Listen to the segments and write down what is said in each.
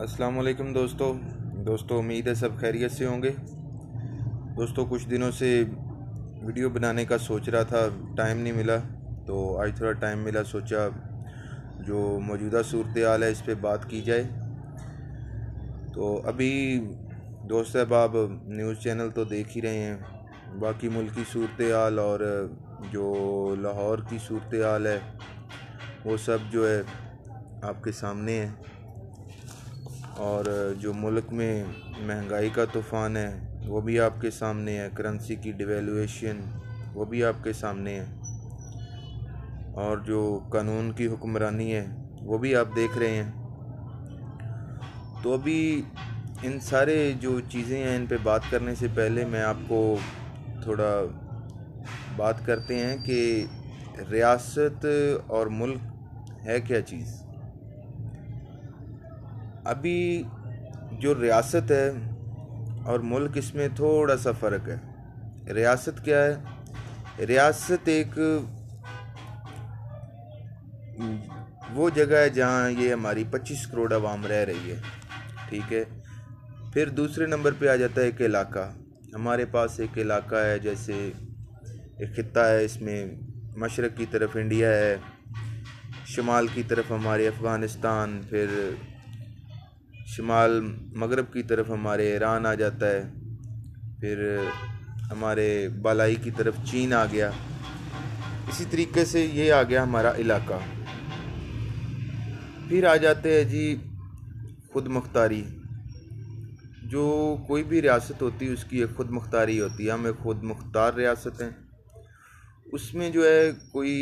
अस्सलाम वालेकुम दोस्तों उम्मीद है सब खैरियत से होंगे। दोस्तों कुछ दिनों से वीडियो बनाने का सोच रहा था, टाइम नहीं मिला, तो आज थोड़ा टाइम मिला, सोचा जो मौजूदा सूरत हाल है इस पे बात की जाए। तो अभी दोस्त साहब न्यूज़ चैनल तो देख ही रहे हैं, बाकी मुल्क की सूरत हाल और जो लाहौर की सूरत हाल है वो सब जो है आपके सामने है। और जो मुल्क में महंगाई का तूफ़ान है वो भी आपके सामने है, करेंसी की डिवेल्यूएशन वो भी आपके सामने है, और जो कानून की हुक्मरानी है वो भी आप देख रहे हैं। तो अभी इन सारे जो चीज़ें हैं इन पे बात करने से पहले मैं आपको थोड़ा बात करते हैं कि रियासत और मुल्क है क्या चीज़। अभी जो रियासत है और मुल्क, इसमें थोड़ा सा फ़र्क है। रियासत क्या है? रियासत एक वो जगह है जहाँ ये हमारी 25 करोड़ आवाम रह रही है, ठीक है। फिर दूसरे नंबर पे आ जाता है एक इलाका। हमारे पास एक इलाका है, जैसे एक खित्ता है, इसमें मशरक़ की तरफ इंडिया है, शुमाल की तरफ हमारे अफ़गानिस्तान, फिर शुमाल मगरब की तरफ हमारे ईरान आ जाता है, फिर हमारे बालाई की तरफ चीन आ गया। इसी तरीके से ये आ गया हमारा इलाका। फिर आ जाते हैं जी खुद मुख्तारी। जो कोई भी रियासत होती है उसकी एक खुद मुख्तारी होती है। हम एक खुद मुख्तार रियासत हैं, उसमें जो है कोई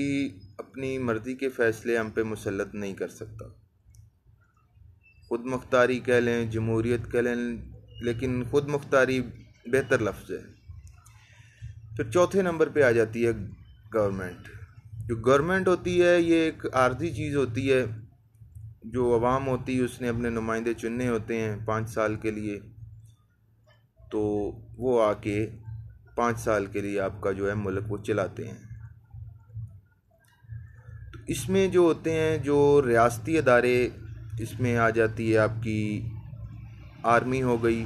अपनी मर्ज़ी के फ़ैसले हम पे मुसल्लत नहीं कर सकता। खुद मुख्तारी कह लें, जमहूरियत कह लें, लेकिन खुद मुख्तारी बेहतर लफ्ज़ है। फिर चौथे नंबर पे आ जाती है गवर्नमेंट। जो गवर्नमेंट होती है ये एक आर्जी चीज़ होती है। जो अवाम होती है उसने अपने नुमाइंदे चुनने होते हैं 5 साल के लिए, तो वो आके 5 साल के लिए आपका जो है मुल्क वो चलाते हैं। तो इसमें जो होते हैं जो रियासती अदारे, इसमें आ जाती है आपकी आर्मी हो गई,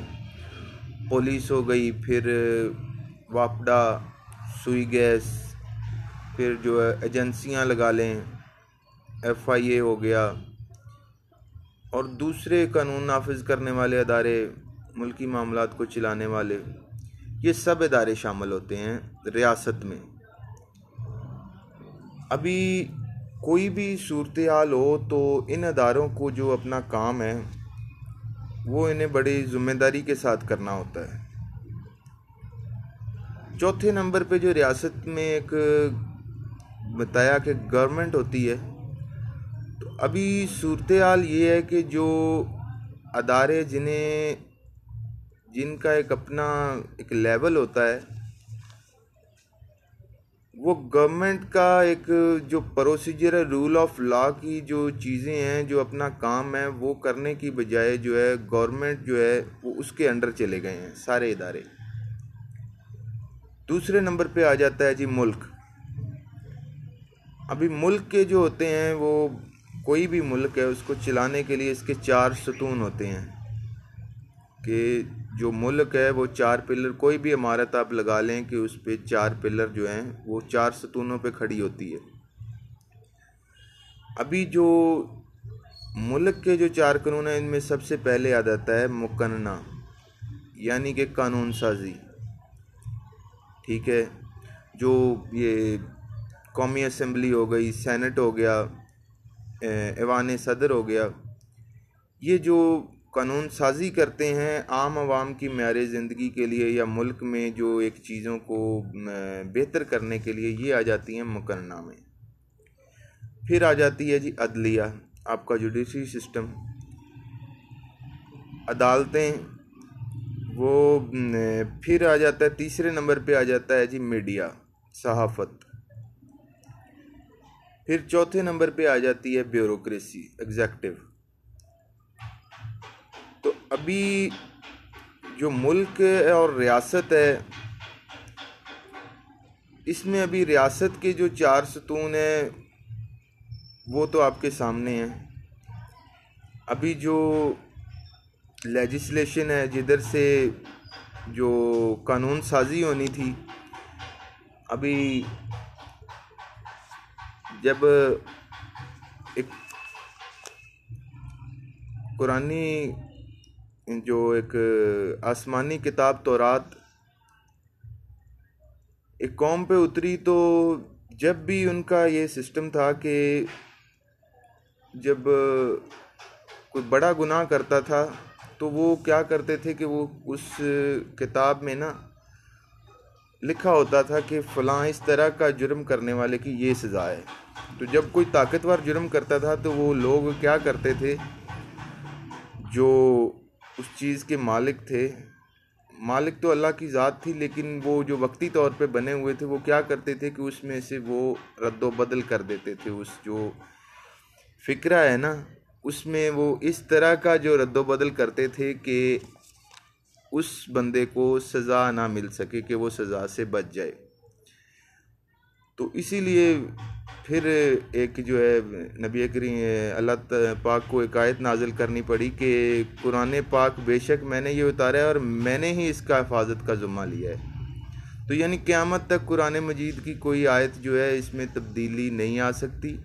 पुलिस हो गई, फिर वापडा, सुई गैस, फिर जो है एजेंसियां लगा लें, FIA हो गया, और दूसरे कानून नाफिज करने वाले अदारे, मुल्की मामलात को चलाने वाले, ये सब इदारे शामिल होते हैं रियासत में। अभी कोई भी सूरत हाल हो तो इन अदारों को जो अपना काम है वो इन्हें बड़ी ज़िम्मेदारी के साथ करना होता है। चौथे नंबर पे जो रियासत में एक बताया कि गवर्नमेंट होती है। तो अभी सूरत हाल ये है कि जो अदारे जिनका एक अपना एक लेवल होता है, वो गवर्नमेंट का एक जो प्रोसीजर है, रूल ऑफ लॉ की जो चीज़ें हैं, जो अपना काम है वो करने की बजाय जो है गवर्नमेंट जो है वो उसके अंडर चले गए हैं सारे इदारे। दूसरे नंबर पे आ जाता है जी मुल्क। अभी मुल्क के जो होते हैं वो, कोई भी मुल्क है उसको चलाने के लिए इसके 4 सतून होते हैं। कि जो मुल्क है वो 4 पिलर, कोई भी इमारत आप लगा लें कि उस पे 4 पिलर जो हैं वो 4 सतूनों पे खड़ी होती है। अभी जो मुल्क के जो 4 कानून हैं इनमें सबसे पहले आ जाता है मुकन्ना, यानी कि कानून साजी, ठीक है। जो ये कौमी असम्बली हो गई, सेनेट हो गया, ऐवान सदर हो गया, ये जो कानून साजी करते हैं आम आवाम की म्यारे ज़िंदगी के लिए या मुल्क में जो एक चीज़ों को बेहतर करने के लिए, ये आ जाती हैं मुकन्ना में। फिर आ जाती है जी अदलिया, आपका जुडिशरी सिस्टम, अदालतें वो। फिर आ जाता है तीसरे नंबर पे आ जाता है जी मीडिया, सहाफ़त। फिर चौथे नंबर पे आ जाती है ब्यूरोक्रेसी, एग्जेक्टिव। तो अभी जो मुल्क और रियासत है, इसमें अभी रियासत के जो 4 सतून हैं वो तो आपके सामने हैं। अभी जो लेजिस्लेशन है, जिधर से जो कानून साजी होनी थी, अभी जब एक कुरानी जो एक आसमानी किताब तौरात एक कौम पे उतरी, तो जब भी उनका ये सिस्टम था कि जब कोई बड़ा गुनाह करता था तो वो क्या करते थे कि वो उस किताब में ना लिखा होता था कि फ़लाँ इस तरह का जुर्म करने वाले की ये सज़ा है। तो जब कोई ताकतवर जुर्म करता था तो वो लोग क्या करते थे, जो उस चीज़ के मालिक थे, मालिक तो अल्लाह की ज़ात थी, लेकिन वो जो वक्ती तौर पे बने हुए थे, वो क्या करते थे कि उसमें से वो रद्द बदल कर देते थे। उस जो फ़िक्रा है ना, उसमें वो इस तरह का जो रद्द बदल करते थे कि उस बंदे को सज़ा ना मिल सके, कि वो सज़ा से बच जाए। तो इसीलिए फिर एक जो है नबी करीम अल्लाह पाक को एक आयत नाज़िल करनी पड़ी कि कुरान पाक बेशक मैंने ये उतारा है और मैंने ही इसका हिफाजत का ज़िम्मा लिया है। तो यानी क़यामत तक कुरान मजीद की कोई आयत जो है इसमें तब्दीली नहीं आ सकती।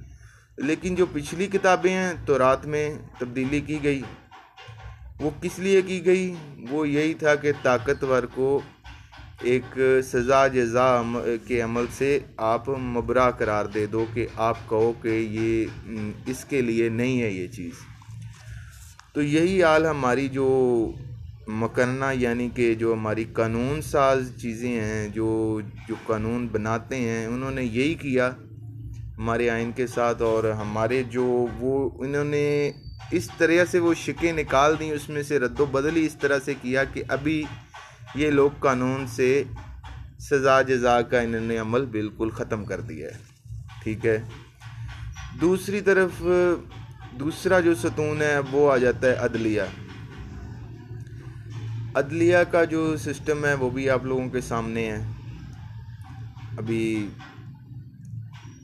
लेकिन जो पिछली किताबें हैं तौरात में तब्दीली की गई, वो किस लिए की गई? वो यही था कि ताकतवर को एक सज़ा जज़ा के अमल से आप मबरा करार दे दो, कि आप कहो कि ये इसके लिए नहीं है ये चीज़। तो यही हाल हमारी जो मकन्ना यानी कि जो हमारी कानून साज चीज़ें हैं, जो जो कानून बनाते हैं, उन्होंने यही किया हमारे आइन के साथ। और हमारे जो वो इन्होंने इस तरह से वो शिकें निकाल दी, उसमें से रद्द बदल ही इस तरह से किया कि अभी ये लोग कानून से सज़ा जज़ा का इन्होंने अमल बिल्कुल ख़त्म कर दिया है। ठीक है। दूसरी तरफ दूसरा जो सतून है वो आ जाता है अदलिया। अदलिया का जो सिस्टम है वो भी आप लोगों के सामने है। अभी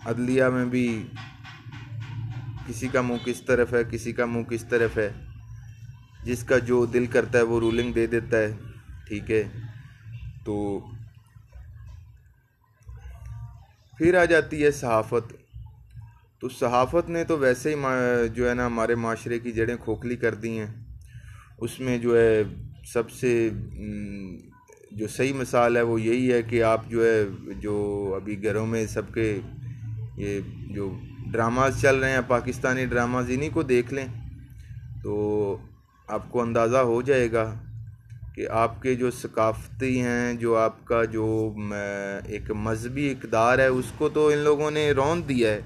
अदलिया में भी किसी का मुंह किस तरफ है, किसी का मुंह किस तरफ है, जिसका जो दिल करता है वो रूलिंग दे देता है। ठीक है। तो फिर आ जाती है सहाफ़त। तो सहाफ़त ने तो वैसे ही जो है ना हमारे माशरे की जड़ें खोखली कर दी हैं। उसमें जो है सबसे जो सही मिसाल है वो यही है कि आप जो है जो अभी घरों में सबके ये जो ड्रामाज चल रहे हैं, पाकिस्तानी ड्रामाज, इन्हीं को देख लें तो आपको अंदाज़ा हो जाएगा कि आपके जो सकाफ़ती हैं, जो आपका जो एक मजहबी इक़दार है, उसको तो इन लोगों ने रौंद दिया है,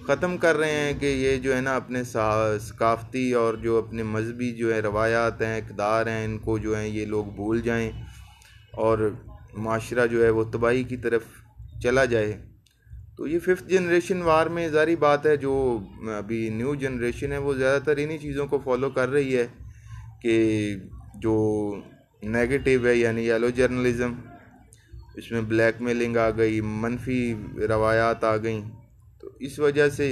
ख़त्म कर रहे हैं कि ये जो है ना अपने सकाफ़ती और जो अपने मजहबी जो है रवायात हैं, इक़दार हैं, इनको जो है ये लोग भूल जाएं और माशरा जो है वो तबाही की तरफ चला जाए। तो ये 5th जनरेशन वार में ज़ाहिर बात है, जो अभी न्यू जनरेशन है वो ज़्यादातर इन्हीं चीज़ों को फॉलो कर रही है कि जो नेगेटिव है यानी येलो जर्नलिज़म, इसमें ब्लैकमेलिंग आ गई, मनफी रवायात आ गई। तो इस वजह से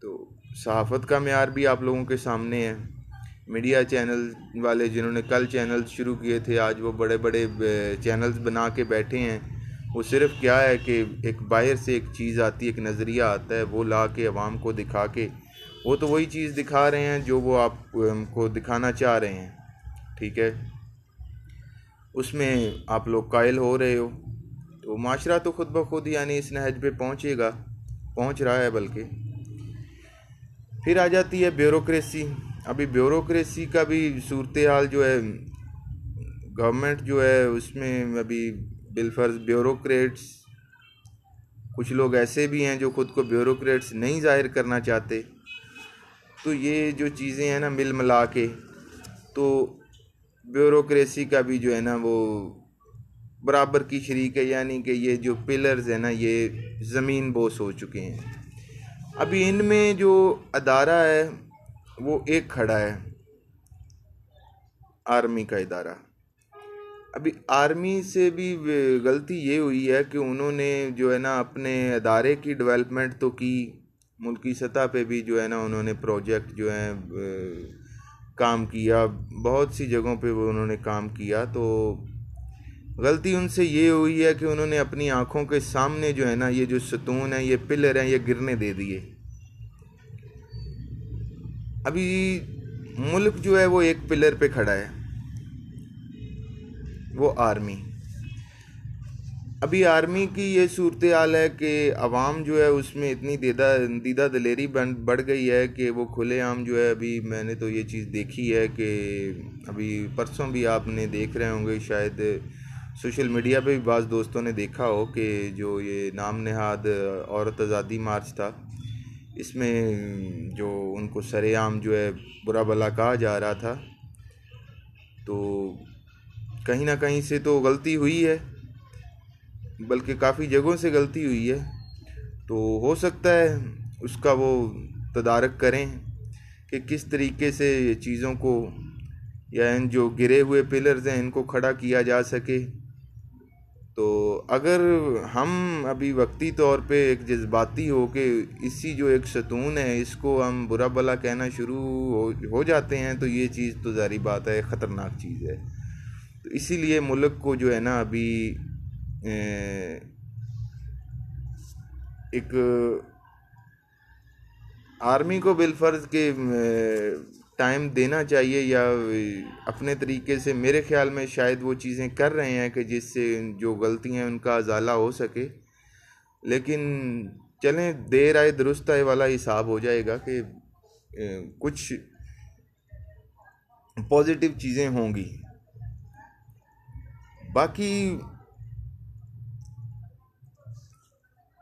तो सहाफ़त का मेयार भी आप लोगों के सामने है। मीडिया चैनल वाले जिन्होंने कल चैनल शुरू किए थे, आज वो बड़े बड़े चैनल्स बना के बैठे हैं। वो सिर्फ क्या है कि एक बाहर से एक चीज़ आती है, एक नज़रिया आता है, वो ला के अवाम को दिखा के वो तो वही चीज़ दिखा रहे हैं जो वो आपको दिखाना चाह रहे हैं। ठीक है। उसमें आप लोग कायल हो रहे हो, तो माशरा तो खुद ब खुद यानी इस नहज पे पहुंच रहा है। बल्कि फिर आ जाती है ब्यूरोक्रेसी। अभी ब्यूरोक्रेसी का भी सूरत हाल जो है, गवर्नमेंट जो है उसमें अभी बिलफर्ज ब्यूरोक्रेट्स, कुछ लोग ऐसे भी हैं जो खुद को ब्यूरोक्रेट्स नहीं जाहिर करना चाहते। तो ये जो चीज़ें हैं ना मिल मिला के, तो ब्यूरोक्रेसी का भी जो है ना वो बराबर की शरीक है, यानी कि ये जो पिलर्स है ना ये ज़मीन बोस हो चुके हैं। अभी इनमें जो अदारा है वो एक खड़ा है, आर्मी का इदारा। अभी आर्मी से भी गलती ये हुई है कि उन्होंने जो है ना अपने अदारे की डेवलपमेंट तो की, मुल्की सतह पे भी जो है ना उन्होंने प्रोजेक्ट जो है काम किया, बहुत सी जगहों पे वो उन्होंने काम किया। तो गलती उनसे ये हुई है कि उन्होंने अपनी आंखों के सामने जो है ना, ये जो सतून है, ये पिलर हैं, ये गिरने दे दिए। अभी मुल्क जो है वो एक पिलर पे खड़ा है, वो आर्मी। अभी आर्मी की ये सूरत हाल है कि अवाम जो है उसमें इतनी दीदा दलेरी बढ़ गई है कि वो खुलेआम जो है, अभी मैंने तो ये चीज़ देखी है कि अभी परसों भी आपने देख रहे होंगे शायद सोशल मीडिया पे भी बाज़ दोस्तों ने देखा हो कि जो ये नाम नहाद औरत आज़ादी मार्च था, इसमें जो उनको सरेआम जो है बुरा भला कहा जा रहा था। तो कहीं ना कहीं से तो गलती हुई है, बल्कि काफ़ी जगहों से गलती हुई है। तो हो सकता है उसका वो तदारक करें कि किस तरीके से ये चीज़ों को, या इन जो गिरे हुए पिलर्स हैं, इनको खड़ा किया जा सके। तो अगर हम अभी वक्ती तौर पे एक जज्बाती हो के इसी जो एक सतून है इसको हम बुरा भला कहना शुरू हो जाते हैं, तो ये चीज़ तो ज़ाहिर बात है ख़तरनाक चीज़ है। तो इसीलिए मुल्क को जो है ना अभी एक आर्मी को बिलफर्ज के टाइम देना चाहिए, या अपने तरीके से मेरे ख्याल में शायद वो चीज़ें कर रहे हैं कि जिससे जो गलतियां उनका अजाला हो सके। लेकिन चलें, देर आए दुरुस्त आए वाला हिसाब हो जाएगा कि कुछ पॉजिटिव चीज़ें होंगी। बाकी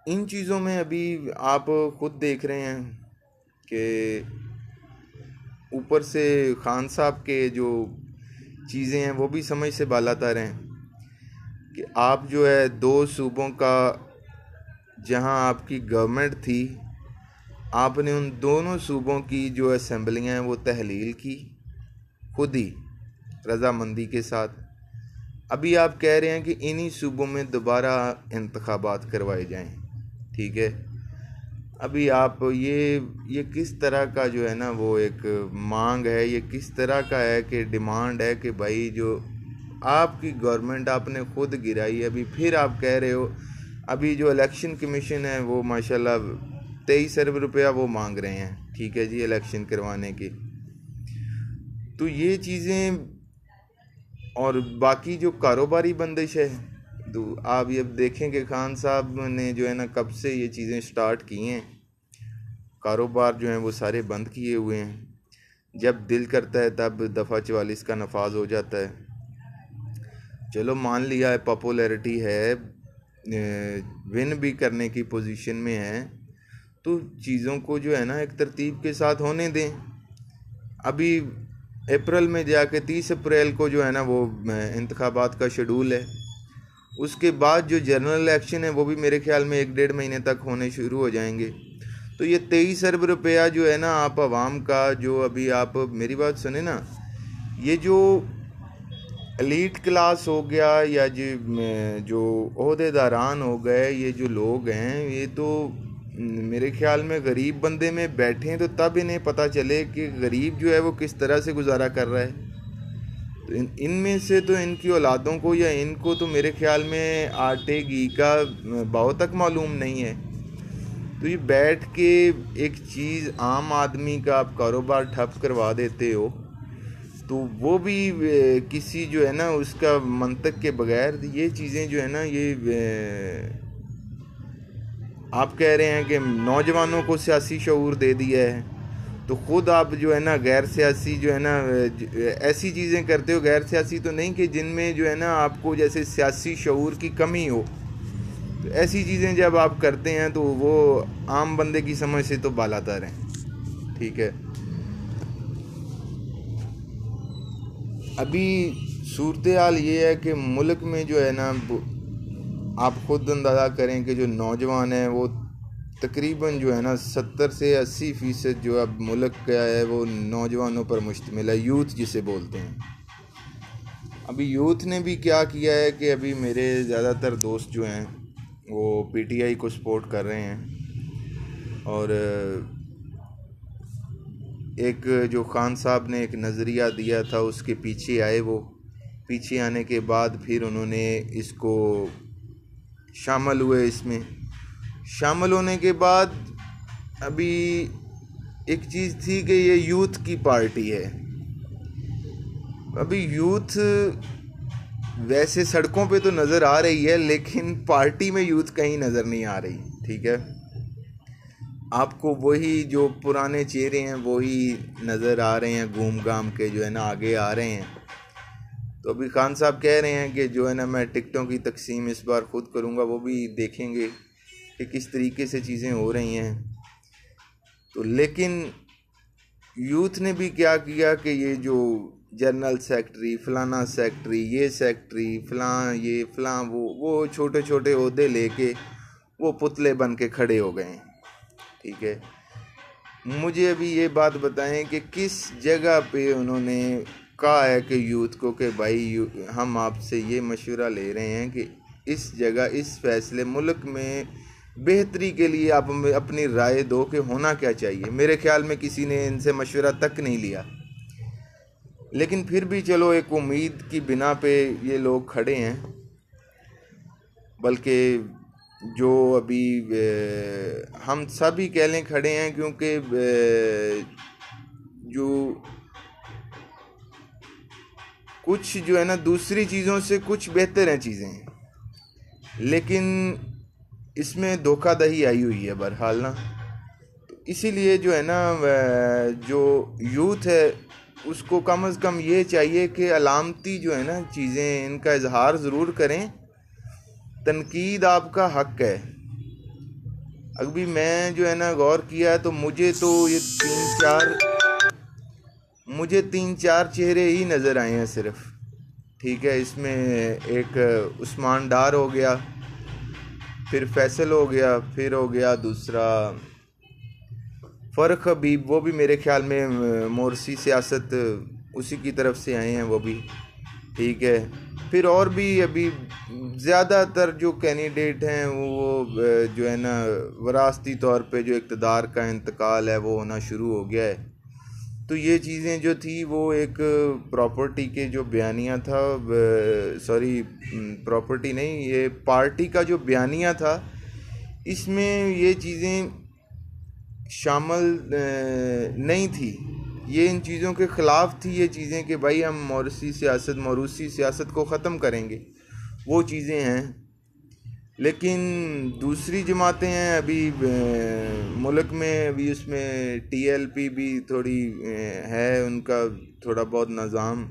इन चीज़ों में अभी आप खुद देख रहे हैं कि ऊपर से खान साहब के जो चीज़ें हैं वो भी समझ से बालातर हैं कि आप जो है 2 सूबों का, जहां आपकी गवर्नमेंट थी, आपने उन दोनों सूबों की जो असेंबलियां हैं वो तहलील की खुद ही रजामंदी के साथ। अभी आप कह रहे हैं कि इन्हीं सूबों में दोबारा इंतखाबात करवाए जाएं, ठीक है। अभी आप ये किस तरह का जो है ना वो एक मांग है, ये किस तरह का है कि डिमांड है कि भाई जो आपकी गवर्नमेंट आपने खुद गिराई, अभी फिर आप कह रहे हो। अभी जो इलेक्शन कमीशन है वो माशाल्लाह 23 अरब रुपया वो मांग रहे हैं, ठीक है जी, इलेक्शन करवाने की। तो ये चीज़ें और बाकी जो कारोबारी बंदिश है, तो आप ये देखें कि खान साहब ने जो है ना कब से ये चीज़ें स्टार्ट की हैं, कारोबार जो हैं वो सारे बंद किए हुए हैं। जब दिल करता है तब दफ़ा 44 का नफाज हो जाता है। चलो मान लिया है पॉपुलैरिटी है, विन भी करने की पोजीशन में है, तो चीज़ों को जो है ना एक तरतीब के साथ होने दें। अभी अप्रैल में जाके 30 अप्रैल को जो है ना वो इंतखाबात का शेड्यूल है। उसके बाद जो जनरल इलेक्शन है वो भी मेरे ख्याल में 1-1.5 महीने तक होने शुरू हो जाएंगे। तो ये 23 अरब रुपया जो है ना आप आवाम का, जो अभी आप मेरी बात सुने ना, ये जो एलीट क्लास हो गया या जो ओहदेदारान हो गए, ये जो लोग हैं, ये तो मेरे ख्याल में गरीब बंदे में बैठे हैं तो तब इन्हें पता चले कि गरीब जो है वो किस तरह से गुजारा कर रहा है। तो इनमें से तो इनकी औलादों को या इनको तो मेरे ख्याल में आटे घी का भाव तक मालूम नहीं है। तो ये बैठ के एक चीज़ आम आदमी का आप कारोबार ठप करवा देते हो, तो वो भी किसी जो है ना उसका मंतक के बगैर। ये चीज़ें जो है ना, ये आप कह रहे हैं कि नौजवानों को सियासी शऊर दे दिया है, तो ख़ुद आप जो है ना गैर सियासी जो है ना ऐसी चीज़ें करते हो, गैर सियासी तो नहीं कि जिनमें जो है ना आपको जैसे सियासी शऊर की कमी हो। तो ऐसी चीज़ें जब आप करते हैं तो वो आम बंदे की समझ से तो बालातर हैं, ठीक है। अभी सूरत हाल ये है कि मुल्क में जो है ना, आप खुद अंदाज़ा करें कि जो नौजवान हैं वो तकरीबन जो है ना 70 से 80% जो अब मुल्क का है वो नौजवानों पर मुश्तमिल है, यूथ जिसे बोलते हैं। अभी यूथ ने भी क्या किया है कि अभी मेरे ज़्यादातर दोस्त जो हैं वो पीटीआई को सपोर्ट कर रहे हैं, और एक जो खान साहब ने एक नज़रिया दिया था उसके पीछे आए। वो पीछे आने के बाद फिर उन्होंने इसको शामिल हुए। इसमें शामिल होने के बाद अभी एक चीज़ थी कि ये यूथ की पार्टी है। अभी यूथ वैसे सड़कों पे तो नज़र आ रही है, लेकिन पार्टी में यूथ कहीं नज़र नहीं आ रही। ठीक है, आपको वही जो पुराने चेहरे हैं वही नज़र आ रहे हैं, घूम घाम के जो है ना आगे आ रहे हैं। तो अभी खान साहब कह रहे हैं कि जो है ना मैं टिकटों की तकसीम इस बार ख़ुद करूँगा। वो भी देखेंगे कि किस तरीके से चीज़ें हो रही हैं। तो लेकिन यूथ ने भी क्या किया कि ये जो जनरल सेक्रेटरी, फलाना सेक्रेटरी, ये सेक्रेटरी, फलां ये फलां वो छोटे छोटे ओहदे लेके वो पुतले बन के खड़े हो गए। ठीक है, मुझे अभी ये बात बताएं कि किस जगह पे उन्होंने कहा है कि यूथ को कि भाई हम आपसे ये मशवरा ले रहे हैं कि इस जगह इस फैसले मुल्क में बेहतरी के लिए आप अपनी राय दो कि होना क्या चाहिए। मेरे ख्याल में किसी ने इनसे मशवरा तक नहीं लिया, लेकिन फिर भी चलो एक उम्मीद की बिना पे ये लोग खड़े हैं। बल्कि जो अभी हम सभी कह लें खड़े हैं, क्योंकि जो कुछ जो है ना दूसरी चीज़ों से कुछ बेहतर हैं चीज़ें, लेकिन इसमें धोखाधड़ी आई हुई है बहरहाल ना। तो इसीलिए जो है ना जो यूथ है उसको कम से कम ये चाहिए कि अलामती जो है ना चीज़ें इनका इजहार ज़रूर करें। तनकीद आपका हक है। अभी मैं जो है ना गौर किया है तो मुझे तो ये तीन चार चेहरे ही नज़र आए हैं सिर्फ। ठीक है, इसमें एक उस्मान डार हो गया, फिर फैसल हो गया, फिर हो गया दूसरा फ़र्क हबीब, वो भी मेरे ख्याल में मोरसी सियासत उसी की तरफ से आए हैं वो भी। ठीक है, फिर और भी अभी ज़्यादातर जो कैंडिडेट हैं वो जो है ना वरासती तौर पे जो इक़्तिदार का इंतकाल है वो होना शुरू हो गया है। तो ये चीज़ें जो थी वो एक प्रॉपर्टी के जो बयानिया था, सॉरी प्रॉपर्टी नहीं, ये पार्टी का जो बयानिया था, इसमें ये चीज़ें शामिल नहीं थी। ये इन चीज़ों के ख़िलाफ़ थी ये चीज़ें कि भाई हम मौरूसी सियासत को ख़त्म करेंगे, वो चीज़ें हैं। लेकिन दूसरी जमातें हैं अभी मुल्क में, अभी उसमें TLP भी थोड़ी है, उनका थोड़ा बहुत निज़ाम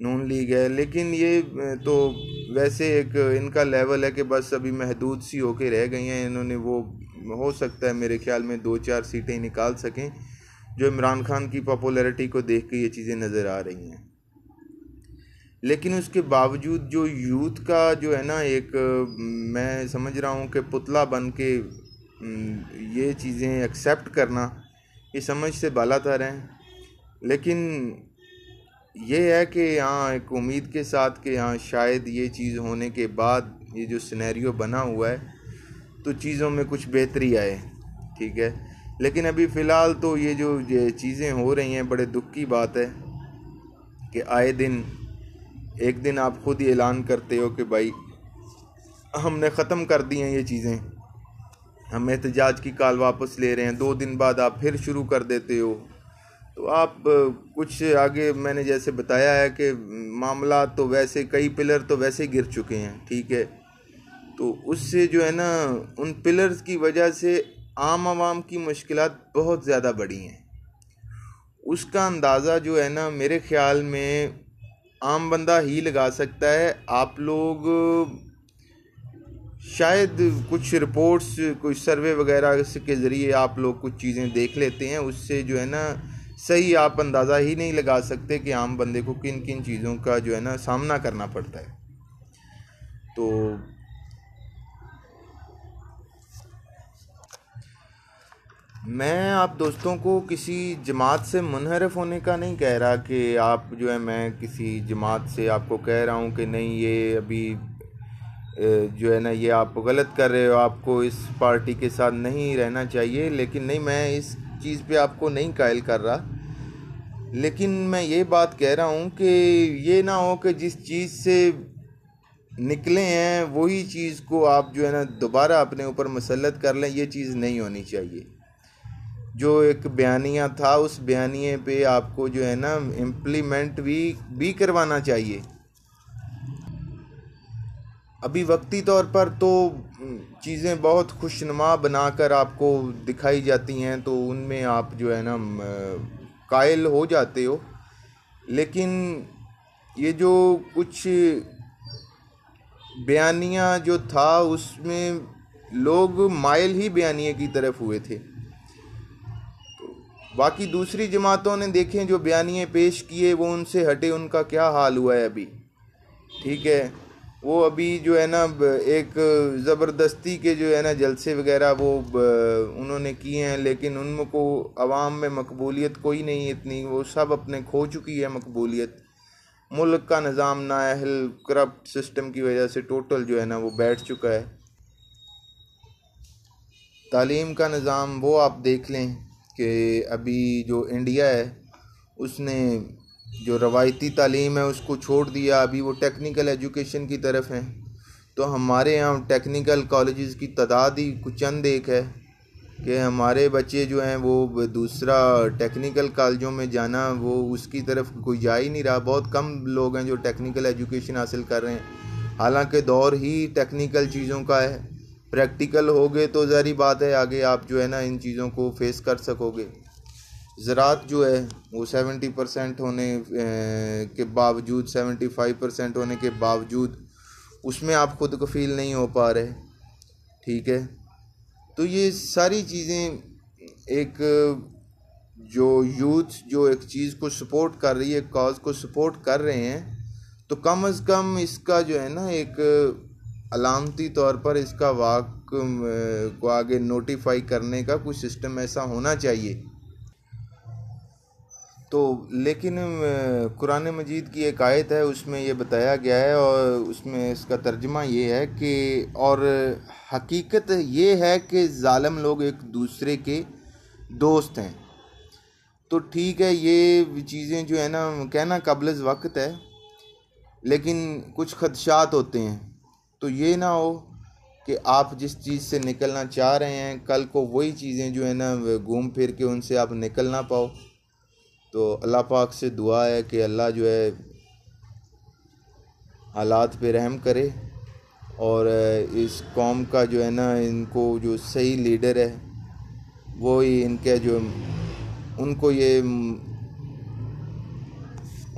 नून लीग है, लेकिन ये तो वैसे एक इनका लेवल है कि बस अभी महदूद सी होके रह गई हैं। इन्होंने वो हो सकता है मेरे ख्याल में 2-4 सीटें निकाल सकें, जो इमरान खान की पॉपुलैरिटी को देख के ये चीज़ें नज़र आ रही हैं। लेकिन उसके बावजूद जो यूथ का जो है ना एक मैं समझ रहा हूँ कि पुतला बन के ये चीज़ें एक्सेप्ट करना, ये समझ से बालातर हैं। लेकिन ये है कि यहाँ एक उम्मीद के साथ कि यहाँ शायद ये चीज़ होने के बाद ये जो सिनेरियो बना हुआ है तो चीज़ों में कुछ बेहतरी आए। ठीक है, लेकिन अभी फ़िलहाल तो ये जो चीज़ें हो रही हैं, बड़े दुख की बात है कि आए दिन एक दिन आप खुद ही ऐलान करते हो कि भाई हमने ख़त्म कर दी हैं ये चीज़ें, हम एहतजाज की कॉल वापस ले रहे हैं, 2 दिन बाद आप फिर शुरू कर देते हो। तो आप कुछ आगे मैंने जैसे बताया है कि मामला तो वैसे कई पिलर तो वैसे गिर चुके हैं। ठीक है, तो उससे जो है ना उन पिलर्स की वजह से आम आवाम की मुश्किलात बहुत ज़्यादा बढ़ी हैं। उसका अंदाज़ा जो है ना मेरे ख़्याल में आम बंदा ही लगा सकता है। आप लोग शायद कुछ रिपोर्ट्स, कुछ सर्वे वगैरह के ज़रिए आप लोग कुछ चीज़ें देख लेते हैं, उससे जो है ना सही आप अंदाज़ा ही नहीं लगा सकते कि आम बंदे को किन किन चीज़ों का जो है ना सामना करना पड़ता है। तो मैं आप दोस्तों को किसी जमात से मुनहरफ होने का नहीं कह रहा कि आप जो है मैं किसी जमात से आपको कह रहा हूँ कि नहीं ये अभी जो है ना ये आप गलत कर रहे हो, आपको इस पार्टी के साथ नहीं रहना चाहिए। लेकिन नहीं, मैं इस चीज़ पे आपको नहीं कायल कर रहा, लेकिन मैं ये बात कह रहा हूँ कि ये ना हो कि जिस चीज़ से निकले हैं वही चीज़ को आप जो है ना दोबारा अपने ऊपर मुसल्लत कर लें। ये चीज़ नहीं होनी चाहिए। जो एक बयानिया था उस बयानिए पे आपको जो है ना इम्प्लीमेंट भी करवाना चाहिए। अभी वक्ती तौर पर तो चीज़ें बहुत खुशनुमा बनाकर आपको दिखाई जाती हैं, तो उनमें आप जो है ना कायल हो जाते हो। लेकिन ये जो कुछ बयानिया जो था उसमें लोग माइल ही बयानिए की तरफ हुए थे। बाकी दूसरी जमातों ने देखें जो बयानिए पेश किए वो उनसे हटे, उनका क्या हाल हुआ है अभी। ठीक है, वो अभी जो है ना एक ज़बरदस्ती के जो है ना जलसे वगैरह वो उन्होंने किए हैं, लेकिन उनको आवाम में मकबूलियत कोई नहीं इतनी, वो सब अपने खो चुकी है मकबूलियत। मुल्क का निज़ाम नाअहल करप्ट सिस्टम की वजह से टोटल जो है ना वो बैठ चुका है। तालीम का निज़ाम वो आप देख लें कि अभी जो इंडिया है उसने जो रवायती तालीम है उसको छोड़ दिया, अभी वो टेक्निकल एजुकेशन की तरफ हैं। तो हमारे यहाँ टेक्निकल कॉलेजेस की तादाद ही कुछ चंद एक है कि हमारे बच्चे जो हैं वो दूसरा टेक्निकल कॉलेजों में जाना वो उसकी तरफ कोई जा ही नहीं रहा। बहुत कम लोग हैं जो टेक्निकल एजुकेशन हासिल कर रहे हैं, हालांकि दौर ही टेक्निकल चीज़ों का है। प्रैक्टिकल हो गए तो ज़ाहिर बात है आगे आप जो है ना इन चीज़ों को फेस कर सकोगे। ज़राअत जो है वो 70% होने के बावजूद, 75% होने के बावजूद उसमें आप खुद कफ़ील नहीं हो पा रहे। ठीक है, तो ये सारी चीज़ें एक जो यूथ जो एक चीज़ को सपोर्ट कर रही है, कॉज को सपोर्ट कर रहे हैं, तो कम अज़ कम इसका जो है ना एक अलामती तौर पर इसका वाक को आगे नोटिफाई करने का कुछ सिस्टम ऐसा होना चाहिए। तो लेकिन कुरान मजीद की एक आयत है उसमें ये बताया गया है और उसमें इसका तर्जुमा ये है कि और हकीकत ये है कि ज़ालिम लोग एक दूसरे के दोस्त हैं। तो ठीक है, ये चीज़ें जो है ना कहना काबिल वक्त है, लेकिन कुछ खदशात होते हैं। तो ये ना हो कि आप जिस चीज़ से निकलना चाह रहे हैं कल को वही चीज़ें जो है ना घूम फिर के उनसे आप निकल ना पाओ। तो अल्लाह पाक से दुआ है कि अल्लाह जो है हालात पे रहम करे और इस कौम का जो है ना इनको जो सही लीडर है वो ही इनके जो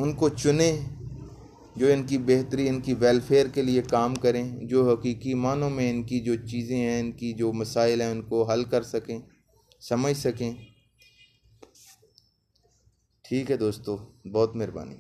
उनको चुने जो इनकी बेहतरी, इनकी वेलफेयर के लिए काम करें, जो हकीकी मानों में इनकी जो चीज़ें हैं, इनकी जो मसाइल हैं उनको हल कर सकें, समझ सकें। ठीक है दोस्तों, बहुत मेहरबानी।